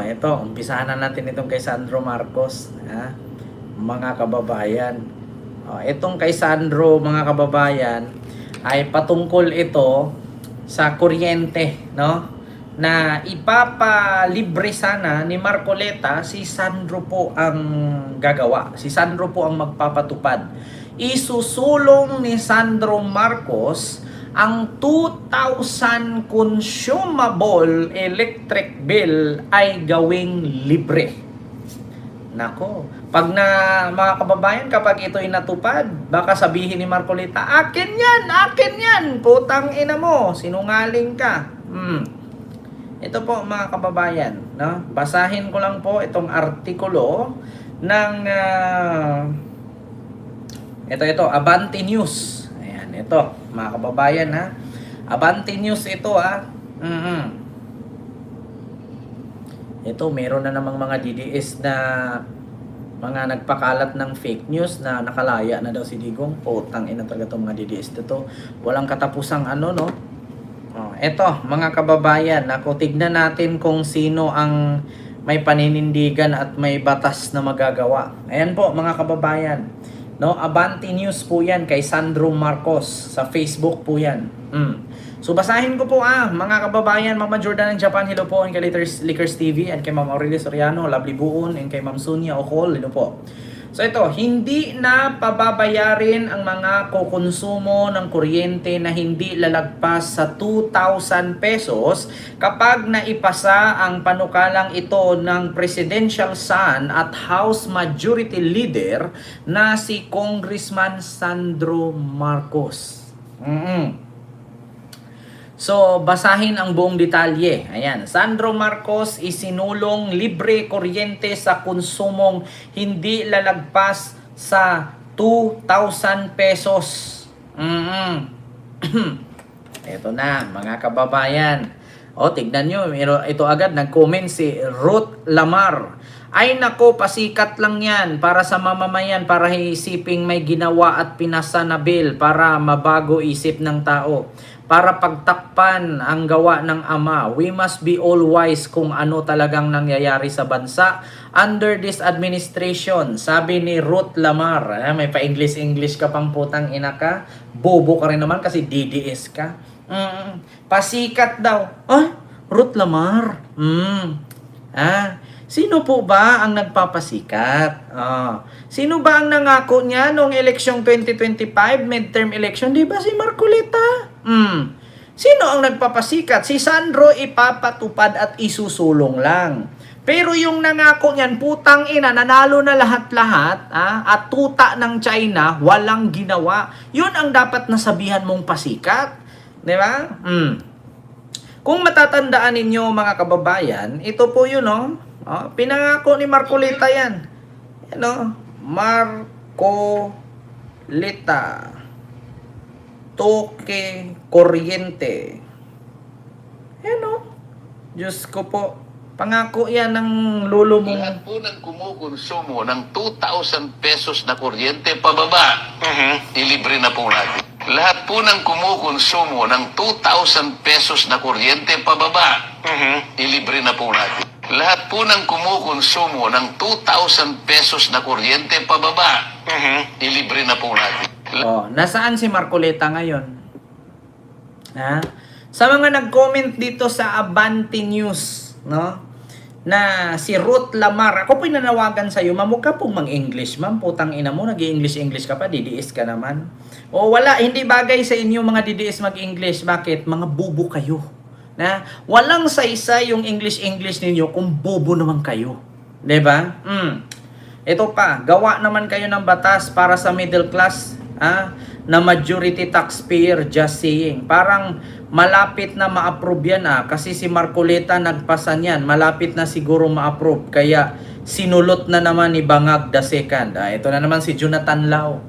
ito, umpisahan na natin itong kay Sandro Marcos, ha? Mga kababayan. Itong kay Sandro, mga kababayan, ay patungkol ito sa kuryente, no? Na ipapalibre sana ni Marcoleta, si Sandro po ang gagawa. Si Sandro po ang magpapatupad. Isusulong ni Sandro Marcos ang 2,000 consumable electric bill ay gawing libre. Nako, pag na mga kababayan, kapag ito'y natupad, baka sabihin ni Marcoleta, akin yan, putang ina mo, sinungaling ka. Ito po mga kababayan, no? Basahin ko lang po itong artikulo ng ito, Abante News. Ayan, ito, mga kababayan, ha. Abante News ito, ha. Ito, meron na namang mga DDS na mga nagpakalat ng fake news na nakalaya na daw si Digong. Putang ina talaga itong mga DDS dito. Walang katapusang ano, no? Eto, mga kababayan, ako tignan natin kung sino ang may paninindigan at may batas na magagawa. Ayan po, mga kababayan. No, Abante News po yan kay Sandro Marcos. Sa Facebook po yan. So basahin ko po mga kababayan, Mama Jordan ng Japan, hello po, and kay Lickers TV, and kay Ma'am Aurelia Soriano, Lovely Buon, and kay Ma'am Sonia Ocol, hello po. So ito, hindi na pababayarin ang mga kukonsumo ng kuryente na hindi lalagpas sa 2,000 pesos kapag naipasa ang panukalang ito ng Presidential Son at House Majority Leader na si Congressman Sandro Marcos. So, basahin ang buong detalye. Ayan, Sandro Marcos isinulong libre kuryente sa konsumong hindi lalagpas sa 2,000 pesos. Ito na, mga kababayan. Tignan nyo, ito agad, nag-comment si Ruth Lamar. Ay nako, pasikat lang yan para sa mamamayan, para isiping may ginawa at pinasa na bill para mabago isip ng tao. Para pagtakpan ang gawa ng ama. We must be all wise kung ano talagang nangyayari sa bansa under this administration. Sabi ni Ruth Lamar. May pa-English ka pang putang ina ka. Bobo ka rin naman kasi DDS ka. Pasikat daw. Ruth Lamar. Sino po ba ang nagpapasikat? Sino ba ang nangako niya noong eleksyon 2025, midterm election? Di ba si Marcoleta? Sino ang nagpapasikat? Si Sandro ipapatupad at isusulong lang. Pero yung nangako niyan, putang ina, nanalo na lahat-lahat, at tuta ng China, walang ginawa. Yun ang dapat nasabihan mong pasikat. Di ba? Kung matatandaan ninyo mga kababayan, ito po yun, pinangako ni Marcoleta yan. Marcoleta. Toke kuryente. Diyos ko po. Pangako yan ng lolo mo. Lahat po ng kumukonsumo ng 2,000 pesos na kuryente pababa, ilibre na po natin. Lahat po ng kumukonsumo ng 2,000 pesos na kuryente pababa, ilibre na po natin. Lahat po ng kumukonsumo ng 2,000 pesos na kuryente pababa, ilibre na po natin. Nasaan si Marcoleta ngayon? Sa mga nag-comment dito sa Abante News, na si Ruth Lamar, ako po'y nanawagan sa'yo, ma'am, huwag ka pong mang-English, ma'am, putang ina mo, nag-English ka pa, DDS ka naman. Wala, hindi bagay sa inyo mga DDS mag-English. Bakit? Mga bubo kayo. Walang sa-isa yung English ninyo kung bobo naman kayo. Diba? Ito pa, gawa naman kayo ng batas para sa middle class, na majority taxpayer, just saying. Parang malapit na ma-approve yan kasi si Marcoleta nagpasa niyan. Malapit na siguro ma-approve. Kaya sinulot na naman ni Bangag the Second. Ito na naman si Jonathan Lao.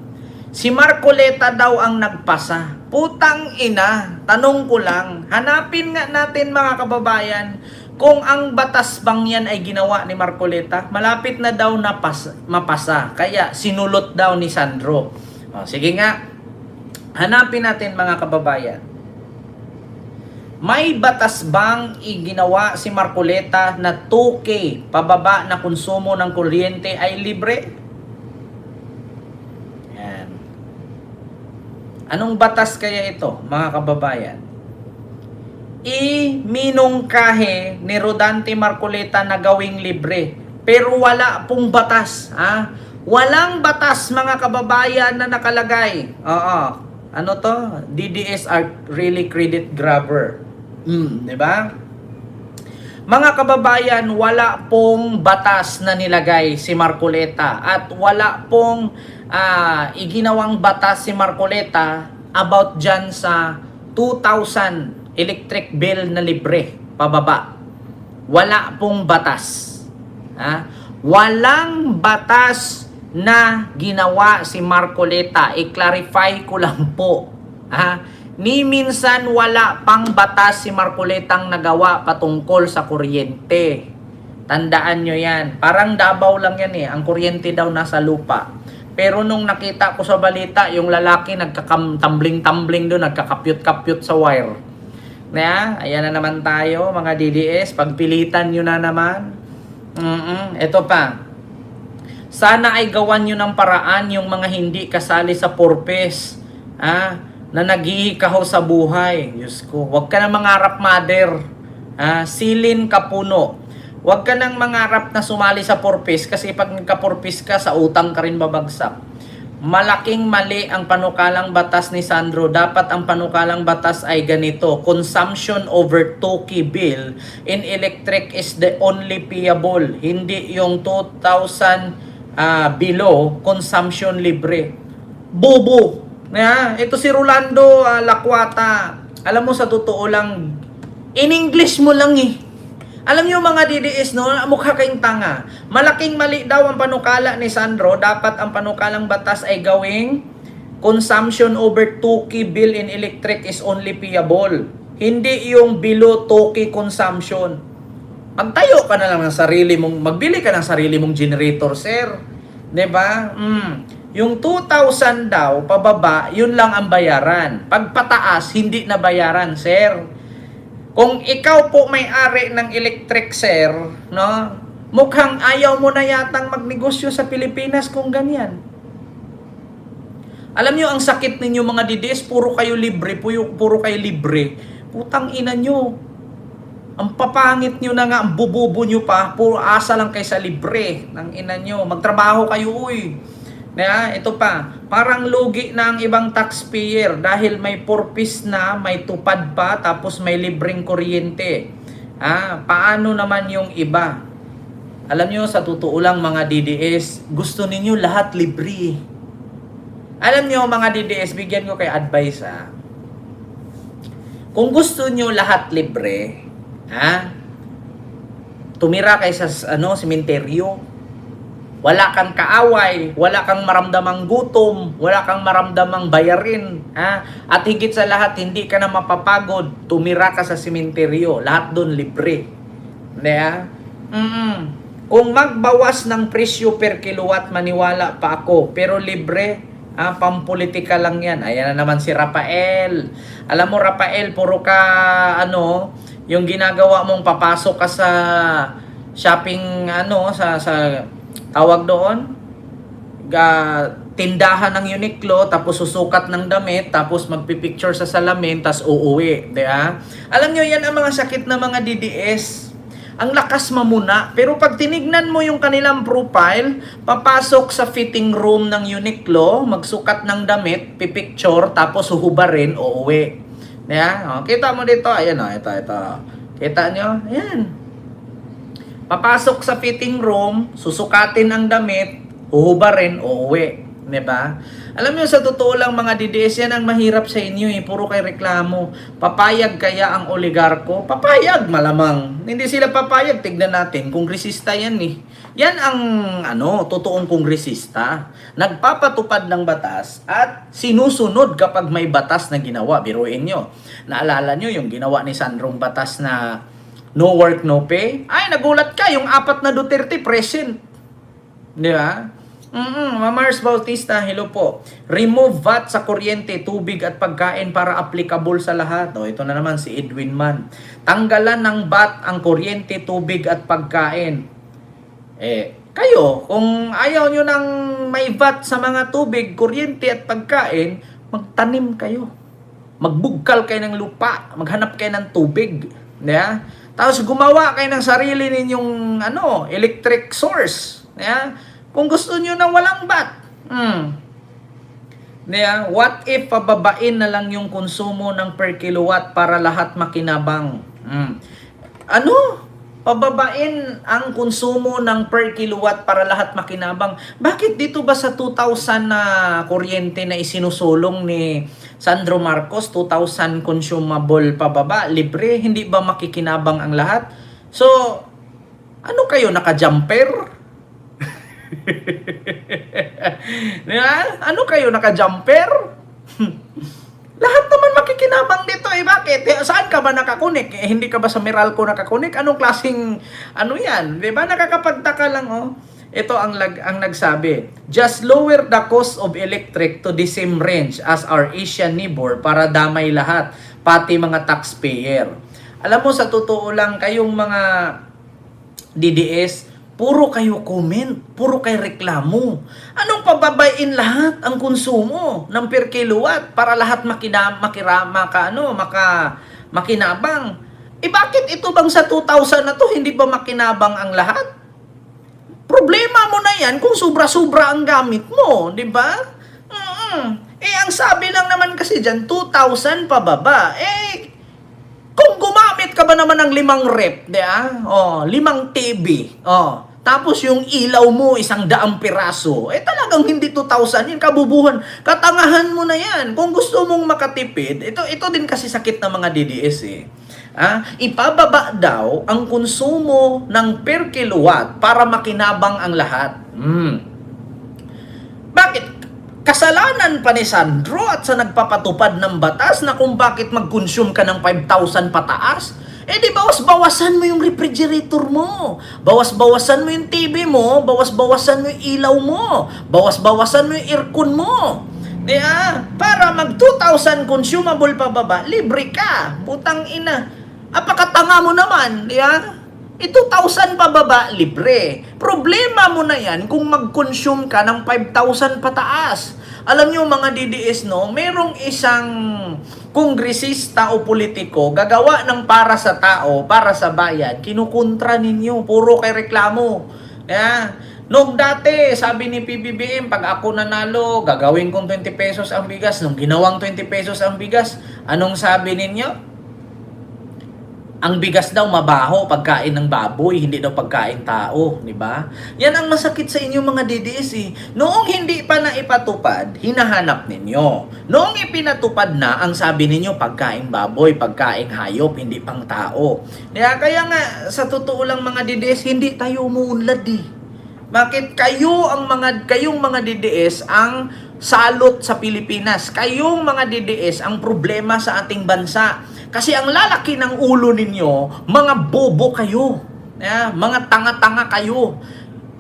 Si Marcoleta daw ang nagpasa. Putang ina, tanong ko lang. Hanapin nga natin mga kababayan kung ang batas bang yan ay ginawa ni Marcoleta. Malapit na daw mapasa. Kaya sinulot daw ni Sandro. Sige nga, hanapin natin mga kababayan. May batas bang iginawa si Marcoleta na 2K pababa na konsumo ng kuryente ay libre? Yan. Anong batas kaya ito, mga kababayan? Iminungkahe ni Rodante Marcoleta na gawing libre. Pero wala pong batas. Ha? Walang batas, mga kababayan, na nakalagay. Oo. Ano to? DDS are really credit grabber. Diba? Mga kababayan, wala pong batas na nilagay si Marcoleta at wala pong iginawang batas si Marcoleta about dyan sa 2,000 electric bill na libre pababa. Wala pong batas. Walang batas na ginawa si Marcoleta. I-clarify ko lang po. Ni minsan wala pang batas si Marcoletang nagawa patungkol sa kuryente. Tandaan nyo yan. Parang Davao lang yan eh. Ang kuryente daw nasa lupa. Pero nung nakita ko sa balita, yung lalaki nagkakatumbling-tumbling doon, nagkakapyut-kapyut sa wire. Ayan na naman tayo, mga DDS. Pagpilitan nyo na naman. Ito pa. Sana ay gawan nyo ng paraan yung mga hindi kasali sa purpose. Na naghihikaho sa buhay. Diyos ko, huwag ka nang mangarap, mother. Silin ka puno. Huwag ka nang mangarap na sumali sa purpose kasi pag nagka-purpose ka, sa utang ka rin babagsak. Malaking mali ang panukalang batas ni Sandro. Dapat ang panukalang batas ay ganito. Consumption over 2K bill in electric is the only payable. Hindi yung 2,000 below, consumption libre. Bobo! Ito si Rolando Lakwata. Alam mo, sa totoo lang, in English mo lang eh. Alam niyo mga DDS, no? Mukha kayong tanga. Malaking mali daw ang panukala ni Sandro. Dapat ang panukalang batas ay gawing consumption over 2K bill in electric is only payable. Hindi yung below 2K consumption. Magtayo ka na lang ng sarili mong, magbili ka ng sarili mong generator, sir. 'Di ba? Yung 2,000 daw, pababa, yun lang ang bayaran. Pag pataas, hindi na bayaran, sir. Kung ikaw po may-ari ng electric, sir, no? Mukhang ayaw mo na yatang magnegosyo sa Pilipinas kung ganyan. Alam nyo, ang sakit ninyo mga DDS, puro kayo libre, puro kayo libre. Putang ina nyo. Ang papangit nyo na nga, ang bububo nyo pa, puro asa lang kayo sa libre. Nang ina nyo, magtrabaho kayo, uy. Ito pa, parang lugi na ang ibang taxpayer dahil may purpose na, may tupad pa, tapos may libreng kuryente. Paano naman yung iba? Alam nyo, sa totoo lang mga DDS, gusto ninyo lahat libre. Alam nyo mga DDS, bigyan ko kayo advice Kung gusto nyo lahat libre, tumira kayo sa sementeryo. Wala kang kaaway, wala kang maramdamang gutom, wala kang maramdamang bayarin, At higit sa lahat, hindi ka na mapapagod, tumira ka sa sementeryo, lahat doon libre. Kung magbawas ng presyo per kilowatt, maniwala pa ako, pero libre, pampolitika lang yan. Ayan na naman si Rafael. Alam mo, Rafael, puro ka, yung ginagawa mong papasok ka sa shopping, sa tawag doon, tindahan ng Uniqlo, tapos susukat ng damit, tapos magpipicture sa salamin, tapos uuwi. Alam nyo, yan ang mga sakit na mga DDS. Ang lakas mamuna. Pero pag tinignan mo yung kanilang profile, papasok sa fitting room ng Uniqlo, magsukat ng damit, pipicture, tapos huhubarin, uuwi. Kita mo dito, ayan ito. Kita nyo? Ayan. Papasok sa fitting room, susukatin ang damit, uhubarin, uuwi. Diba? Alam niyo, sa totoo lang mga DDS, yan ang mahirap sa inyo Puro kayo reklamo. Papayag kaya ang oligarko? Papayag, malamang. Hindi sila papayag, tignan natin. Kongresista yan Yan ang totoong kongresista. Nagpapatupad ng batas at sinusunod kapag may batas na ginawa. Biruin nyo. Naalala nyo yung ginawa ni Sandrong batas na no work, no pay? Ay, nagulat ka. Yung 4 na Duterte present. Di ba? Mars Bautista, hello po. Remove VAT sa kuryente, tubig at pagkain para applicable sa lahat. O, ito na naman si Edwin Man. Tanggalan ng VAT ang kuryente, tubig at pagkain. Kayo, kung ayaw nyo ng may VAT sa mga tubig, kuryente at pagkain, magtanim kayo. Magbugkal kayo ng lupa, maghanap kayo ng tubig. Yeah? Tapos gumawa kayo ng sarili ninyong electric source. Yeah? Kung gusto nyo na walang VAT. Yeah? What if pababain na lang yung konsumo ng per kilowatt para lahat makinabang? Pababain ang konsumo ng per kilowatt para lahat makinabang. Bakit dito ba sa 2,000 na kuryente na isinusulong ni Sandro Marcos, 2,000 consumable pababa, libre, hindi ba makikinabang ang lahat? So, ano kayo, naka-jumper? Diba? Ano kayo, naka-jumper? Lahat naman makikinabang dito bakit? Saan ka ba nakakunik? Hindi ka ba sa Meralco nakakunik? Anong klaseng, yan? Diba? Nakakapagtaka lang, Ito ang nagsabi. Just lower the cost of electric to the same range as our Asian neighbor para damay lahat, pati mga taxpayer. Alam mo, sa totoo lang, kayong mga DDS, puro kayo comment, puro kayo reklamo. Anong pababain lahat ang konsumo ng per kilowatt para lahat makinabang? Bakit ito bang sa 2,000 na to hindi ba makinabang ang lahat? Problema mo na yan kung sobra-sobra ang gamit mo, di ba? Ang sabi lang naman kasi dyan, 2,000 pababa. Kung gumamit ka ba naman ng 5 rep, di ba? 5 TV, tapos yung ilaw mo, 100 piraso. Talagang hindi 2,000 yan. Kabubuhan. Katangahan mo na yan. Kung gusto mong makatipid, ito din kasi sakit ng mga DDS ipababa daw ang konsumo ng per kilowatt para makinabang ang lahat. Bakit? Kasalanan pa ni Sandro at sa nagpapatupad ng batas na kung bakit mag-consume ka ng 5,000 pataas? Di bawas-bawasan mo yung refrigerator mo. Bawas-bawasan mo yung TV mo. Bawas-bawasan mo yung ilaw mo. Bawas-bawasan mo yung aircon mo. Para mag 2,000 consumable pababa, libre ka. Putang ina. Apakatanga mo naman. 2,000 pababa, libre. Problema mo na yan kung mag-consume ka ng 5,000 pataas. Alam nyo mga DDS, merong isang kongresista o politiko gagawa ng para sa tao, para sa bayan, kinukontra ninyo, puro kay reklamo. Nung dati, sabi ni PBBM, pag ako nanalo, gagawin kong 20 pesos ang bigas. Nung ginawang 20 pesos ang bigas, anong sabi ninyo? Ang bigas daw mabaho, pagkain ng baboy, hindi daw pagkain tao, di ba? Yan ang masakit sa inyo mga DDS Noong hindi pa na ipatupad, hinahanap ninyo. Noong ipinatupad na, ang sabi ninyo, pagkain baboy, pagkain hayop, hindi pang tao. Kaya nga, sa totoo lang mga DDS, hindi tayo umuunlad Bakit kayong mga DDS ang salot sa Pilipinas? Kayong mga DDS ang problema sa ating bansa. Kasi ang lalaki ng ulo ninyo, mga bobo kayo. Mga tanga-tanga kayo.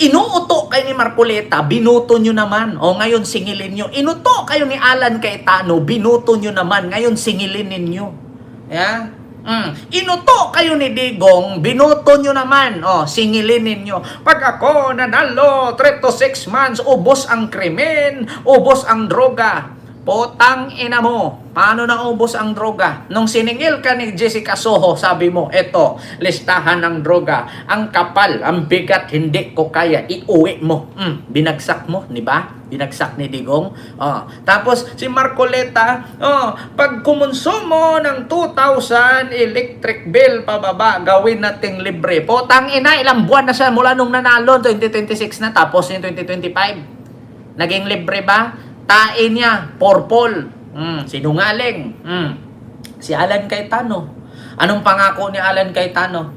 Inuuto kayo ni Marcoleta, binuto nyo naman. Ngayon singilin nyo. Inuto kayo ni Alan Cayetano, binuto nyo naman. Ngayon singilin ninyo. Inuto kayo ni Digong, binoto nyo naman. Singilin ninyo. Pag ako nanalo, 3 to 6 months, ubos ang krimen, ubos ang droga. Potang ina mo. Paano naubos ang droga? Nung siningil ka ni Jessica Soho, sabi mo, eto, listahan ng droga. Ang kapal, ang bigat, hindi ko kaya. Iuwi mo. Binagsak mo, di ba? Binagsak ni Digong. Tapos, si Marcoleta, pag kumonsumo ng 2,000 electric bill pababa, gawin nating libre. Potang ina, ilang buwan na siya mula nung nanalo, 2026 na, tapos yung 2025. Naging libre ba? Tain niya, purple, sinungaling. Si Alan Cayetano. Anong pangako ni Alan Cayetano?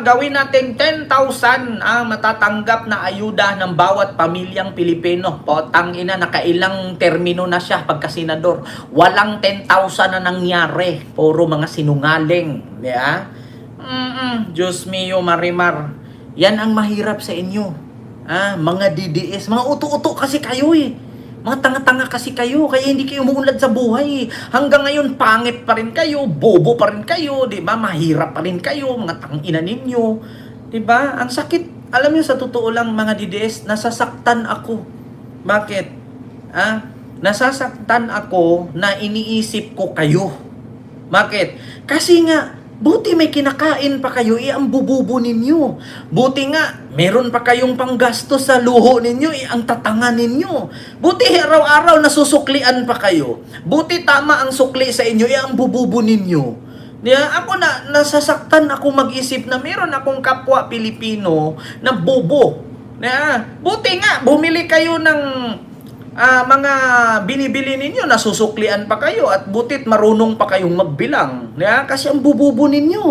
Gawin natin 10,000 ang matatanggap na ayuda ng bawat pamilyang Pilipino. Potang ina, nakailang termino na siya pagka-senador. Walang 10,000 na nangyari. Puro mga sinungaling. Diyos mio, Marimar. Yan ang mahirap sa inyo. Mga DDS, mga uto-uto kasi kayo eh. Mga tanga-tanga kasi kayo, kaya hindi kayo umuunlad sa buhay. Hanggang ngayon, pangit pa rin kayo, bobo pa rin kayo, di ba? Mahirap pa rin kayo, mga tangina ninyo. Di ba? Ang sakit. Alam niyo, sa totoo lang, mga DDS, nasasaktan ako. Bakit? Nasasaktan ako na iniisip ko kayo. Bakit? Kasi nga, buti may kinakain pa kayo, ang bububo ninyo. Buti nga, meron pa kayong panggastos sa luho ninyo, ang tatanga ninyo. Buti araw-araw nasusuklian pa kayo. Buti tama ang sukli sa inyo, ang bububo ninyo. Ako nasasaktan ako mag-isip na meron akong kapwa Pilipino na bobo. Buti nga, bumili kayo ng mga binibili ninyo, nasusuklian pa kayo at butit marunong pa kayong magbilang. Kasi ang bububo ninyo.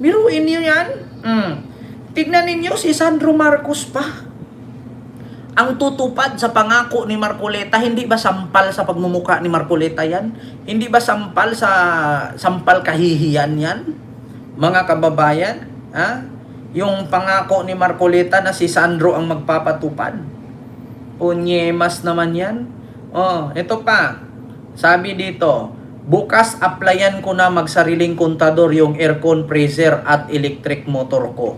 Biruin niyo yan. Tignan ninyo si Sandro Marcos pa. Ang tutupad sa pangako ni Marcoleta, hindi ba sampal sa pagmumuka ni Marcoleta yan? Hindi ba sampal kahihiyan yan? Mga kababayan, yung pangako ni Marcoleta na si Sandro ang magpapatupad. Punyemas naman yan. Ito pa. Sabi dito, bukas applyan ko na magsariling kontador yung aircon, freezer at electric motor ko.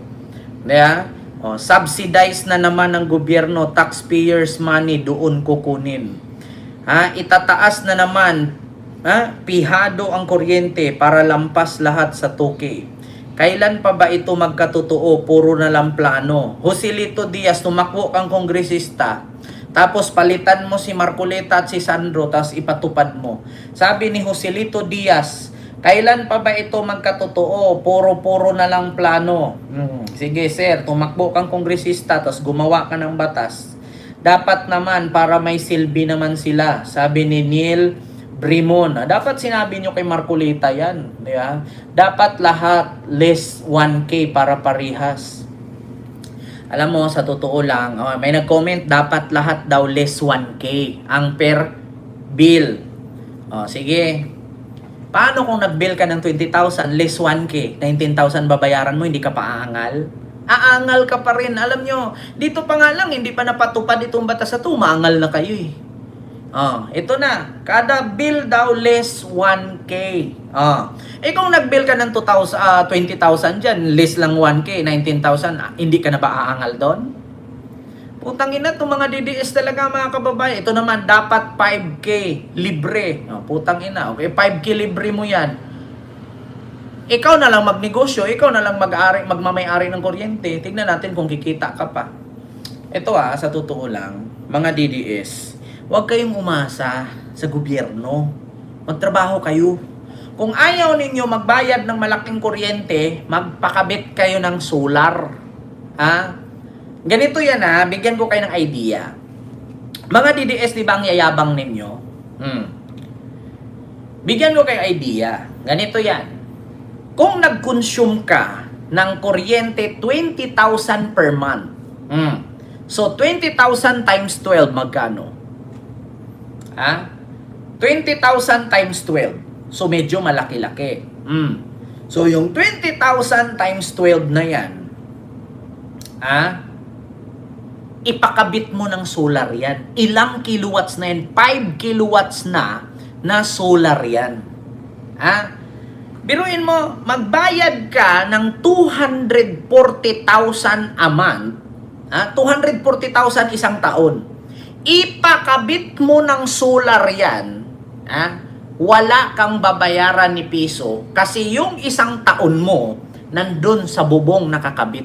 Subsidize na naman ng gobyerno, taxpayers money doon kukunin. Itataas na naman, pihado ang kuryente para lampas lahat sa tuki. Kailan pa ba ito magkatotoo? Puro na lang plano. Joselito Diaz, tumakbo kang kongresista. Tapos palitan mo si Marcoleta at si Sandro, tapos ipatupad mo. Sabi ni Joselito Diaz, kailan pa ba ito magkatotoo? Puro-puro na lang plano. Sige sir, tumakbo kang kongresista, tapos gumawa ka ng batas. Dapat naman para may silbi naman sila. Sabi ni Neil Brimon. Dapat sinabi nyo kay Marcoleta yan. Diba? Dapat lahat less 1K para parihas. Alam mo, sa totoo lang, may nag-comment, dapat lahat daw less 1K ang per bill. Sige. Paano kung nag-bill ka ng 20,000, less 1K, 19,000 babayaran mo, hindi ka pa aangal? Aangal ka pa rin. Alam nyo, dito pa nga lang, hindi pa napatupad itong batas na ito, maangal na kayo eh. Ito na, kada bill daw less 1K. Kung nag-bill ka ng 20,000 dyan, less lang 1K, 19,000, hindi ka na ba aangal doon? Putang ina, itong mga DDS talaga mga kababayan. Ito naman, dapat 5K libre. Putang ina, okay, 5K libre mo yan. Ikaw na lang magnegosyo, ikaw na lang magmamay-ari ng kuryente. Tignan natin kung kikita ka pa. Ito sa totoo lang, mga DDS, huwag kayong umasa sa gobyerno. Magtrabaho kayo. Kung ayaw ninyo magbayad ng malaking kuryente, magpakabit kayo ng solar. Ganito yan bigyan ko kayo ng idea. Mga DDS, di ba ang yayabang ninyo? Bigyan ko kayo idea. Ganito yan. Kung nag-consume ka ng kuryente 20,000 per month. So 20,000 times 12 magkano? 20,000 times 12. So medyo malaki-laki. So yung 20,000 times 12 na yan, ipakabit mo ng solar yan. Ilang kilowatts na yan? 5 kilowatts na solar yan. Biruin mo, magbayad ka ng 240,000 a month. 240,000 isang taon. Ipakabit mo ng solar yan. Wala kang babayaran ni piso kasi yung isang taon mo nandun sa bubong nakakabit.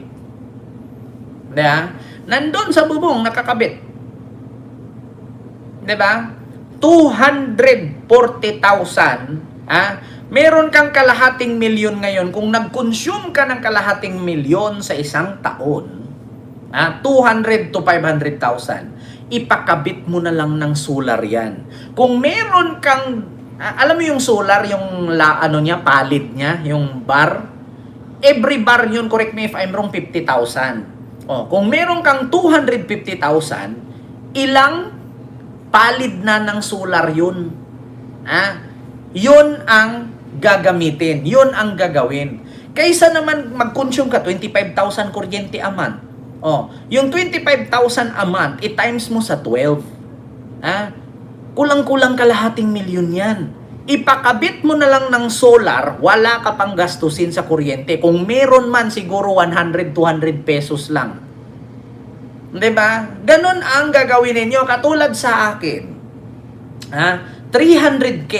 Nandun sa bubong nakakabit. 'Di ba? 240,000, meron kang kalahating milyon ngayon. Kung nag-consume ka ng kalahating milyon sa isang taon, 200 to 500,000, ipakabit mo na lang ng solar yan. Kung meron kang, alam mo yung solar, yung palid niya, yung bar, every bar yun, correct me if I'm wrong, 50,000. Kung meron kang 250,000, ilang palid na ng solar yun? Yun ang gagamitin. Yun ang gagawin. Kaysa naman mag-consume ka 25,000 kuryente a month. Oh, yung 25,000 a month, i-times mo sa 12. Kulang-kulang kalahating milyon yan. Ipakabit mo na lang ng solar, wala ka pang gastusin sa kuryente. Kung meron man, siguro 100, 200 pesos lang. 'Di ba? Ganun ang gagawin ninyo. Katulad sa akin. 300k.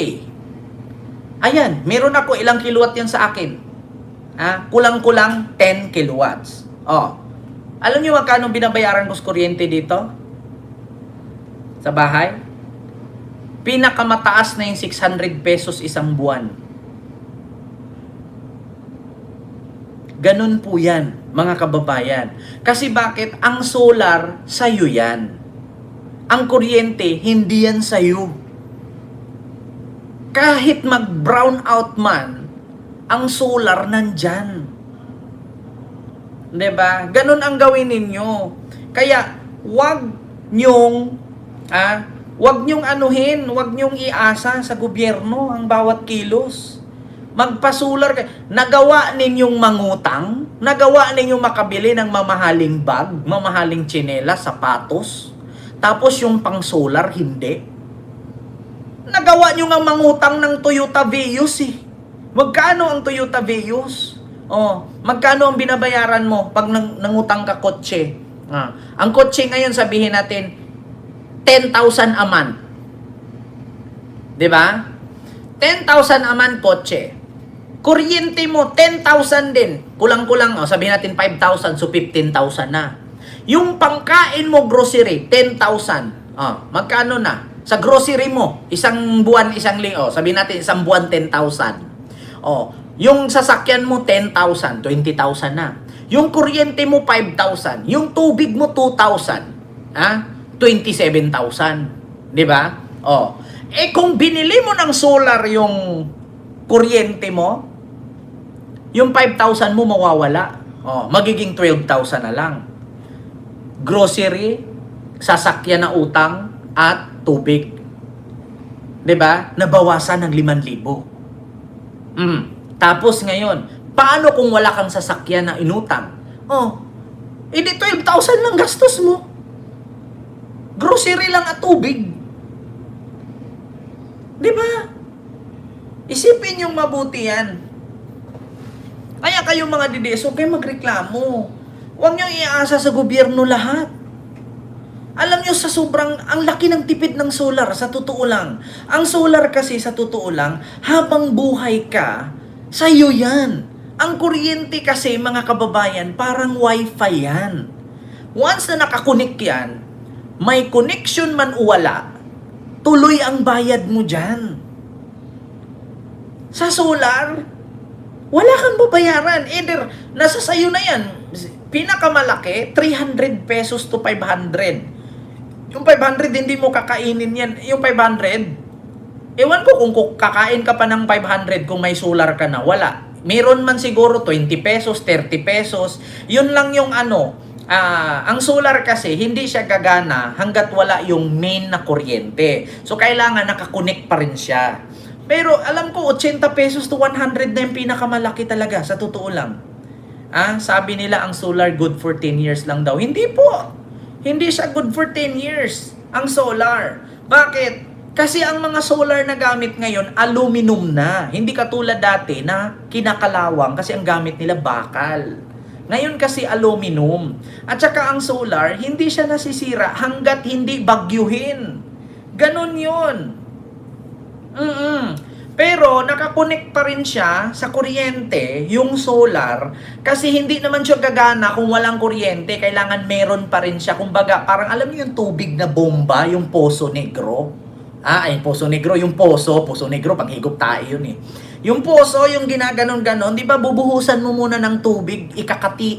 Ayan, meron ako ilang kilowatt yan sa akin. Kulang-kulang 10 kilowatts. Oh. Alam niyo magkano binabayaran ko sa kuryente dito? Sa bahay? Pinakamataas na yung 600 pesos isang buwan. Ganun po yan, mga kababayan. Kasi bakit? Ang solar, sa'yo yan. Ang kuryente, hindi yan sa'yo. Kahit mag-brown out man, ang solar nandyan. 'Di ba? Ganun ang gawin ninyo. Kaya, wag nyong anuhin, wag nyong iasa sa gobyerno ang bawat kilos. Magpasular kayo. Nagawa ninyong mangutang, nagawa ninyong makabili ng mamahaling bag, mamahaling tsinelas, sapatos, tapos yung pang-solar, hindi. Nagawa nyo nga mangutang ng Toyota Vios eh. Magkano ang Toyota Vios? Magkano ang binabayaran mo pag nangutang ka kotse? Ang kotse ngayon, sabihin natin, 10,000 a month. 'Di ba? 10,000 a month kotse. Kuryente mo 10,000 din. Kulang-kulang, sabihin natin 5,000, so 15,000 na. Yung pangkain mo grocery 10,000. Magkano na? Sa grocery mo, isang buwan, isang linggo, sabihin natin isang buwan 10,000. Yung sasakyan mo 10,000, 20,000 na. Yung kuryente mo 5,000, yung tubig mo 2,000. 27,000. 'Di ba? Kung binili mo ng solar yung kuryente mo, yung 5,000 mo mawawala. Magiging 12,000 na lang. Grocery, sasakyan na utang, at tubig. 'Di ba? Nabawasan ng 5,000. Tapos ngayon, paano kung wala kang sasakyan na inutang? Edi 12,000 lang gastos mo. Grocery lang at tubig. 'Di ba? Isipin yung mabuti yan. Kaya kayong mga DDS, huwag kayong magreklamo. Huwag nyo iasa sa gobyerno lahat. Alam nyo, ang laki ng tipid ng solar, sa totoo lang. Ang solar kasi, sa totoo lang, habang buhay ka, sa'yo yan. Ang kuryente kasi, mga kababayan, parang wifi yan. Once na nakakunik yan, may connection man o wala, tuloy ang bayad mo dyan. Sa solar, wala kang babayaran. Either, nasa sayo na yan. Pinakamalaki, 300 pesos to 500. Yung 500, hindi mo kakainin yan. Yung 500, ewan ko kung kakain ka pa ng 500 kung may solar ka na. Wala. Meron man siguro 20 pesos, 30 pesos. Yun lang yung ang solar kasi, hindi siya gagana hanggat wala yung main na kuryente. So, kailangan nakakonect pa rin siya. Pero, alam ko, 80 pesos to 100 na yung pinakamalaki talaga, sa totoo lang. Sabi nila, ang solar good for 10 years lang daw. Hindi po. Hindi siya good for 10 years, ang solar. Bakit? Kasi ang mga solar na gamit ngayon, aluminum na. Hindi katulad dati na kinakalawang kasi ang gamit nila bakal. Ngayon kasi aluminum. At saka ang solar, hindi siya nasisira hanggat hindi bagyuhin. Ganon yun. Pero nakakonect pa rin siya sa kuryente, yung solar, kasi hindi naman siya gagana kung walang kuryente, kailangan meron pa rin siya. Kumbaga, parang alam niyo yung tubig na bomba, yung Poso Negro. Poso Negro, yung Poso Negro, panghigop tayo yun eh. Yung poso, yung ginaganon-ganon, di ba bubuhusan mo muna ng tubig,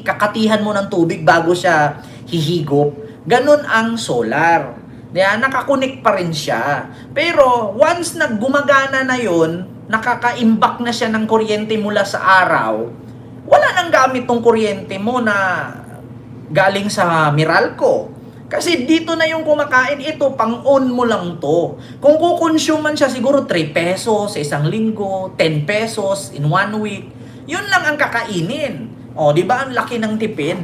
kakatihan mo ng tubig bago siya hihigop. Ganon ang solar. Nakakunik pa rin siya. Pero once na gumagana na yun, nakaka-imbak na siya ng kuryente mula sa araw, wala nang gamit tong kuryente mo na galing sa Meralco. Kasi dito na yung kumakain, ito, pang-on mo lang to. Kung kukonsume man siya, siguro 3 pesos sa isang linggo, 10 pesos in 1 week. Yun lang ang kakainin. Di ba ang laki ng tipid?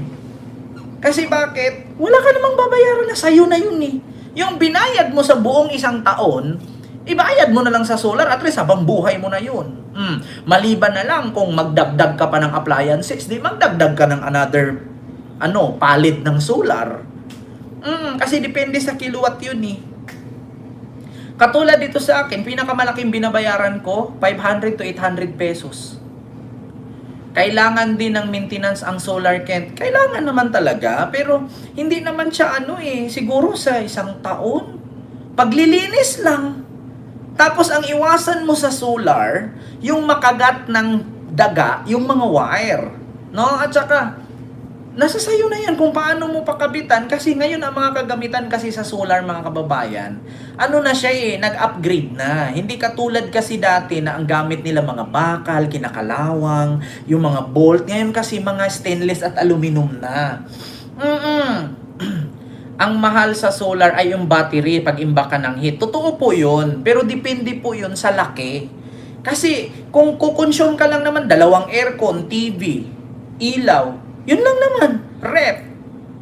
Kasi bakit? Wala ka namang babayaran na sa'yo na yun eh. Yung binayad mo sa buong isang taon, ibayad mo na lang sa solar, at least habang buhay mo na yun. Maliban na lang kung magdagdag ka pa ng appliances, di magdagdag ka ng another palit ng solar. Kasi depende sa kilowatt yun eh. Katulad dito sa akin, pinakamalaking binabayaran ko, 500 to 800 pesos. Kailangan din ng maintenance ang solar Kent. Kailangan naman talaga, pero hindi naman siya siguro sa isang taon. Paglilinis lang. Tapos ang iwasan mo sa solar, yung makagat ng daga, yung mga wire. No? At saka, nasa sayo na yan kung paano mo pakabitan, kasi ngayon ang mga kagamitan kasi sa solar, mga kababayan, na siya nag-upgrade na. Hindi katulad kasi dati na ang gamit nila mga bakal, kinakalawang, yung mga bolt. Ngayon kasi mga stainless at aluminum na. Ang mahal sa solar ay yung battery pag imbak ka ng heat. Totoo po yun, pero depende po yun sa laki. Kasi kung kukonsume ka lang naman, 2 aircon, TV, ilaw, yun lang naman, rep.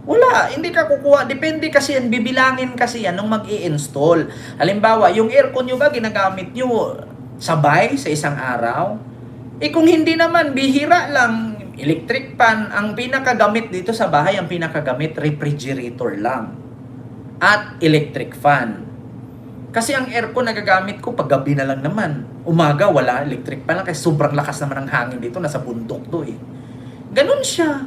Wala, hindi ka kukuha. Depende kasi yan, bibilangin kasi yan nung mag-i-install. Halimbawa, yung aircon nyo ba, ginagamit nyo sabay sa isang araw? Kung hindi naman, bihira lang, electric fan, ang pinakagamit dito sa bahay, ang pinakagamit, refrigerator lang. At electric fan. Kasi ang aircon nagagamit ko, pag gabi na lang naman. Umaga, wala, electric fan lang, kasi sobrang lakas naman ng hangin dito, nasa bundok to eh. Ganun siya.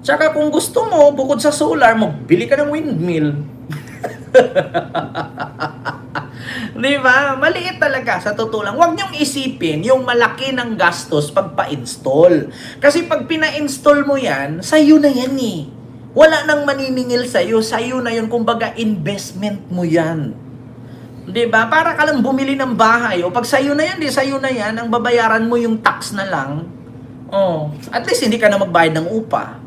Tsaka kung gusto mo, bukod sa solar, magbili ka ng windmill. Di ba? Maliit talaga, sa totoo lang. Huwag niyong isipin yung malaki ng gastos pag pa-install. Kasi pag pina-install mo yan, sa'yo na yan eh. Wala nang maniningil sa'yo. Sa'yo na yun. Kumbaga, investment mo yan. Diba? Para ka lang bumili ng bahay. O pag sa'yo na yan, sa'yo na yan. Ang babayaran mo yung tax na lang. At least hindi ka na magbayad ng upa.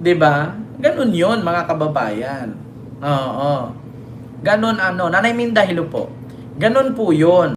Diba? Ganun yun, mga kababayan. Ganun Nanay Minda, hello po. Ganun po yun.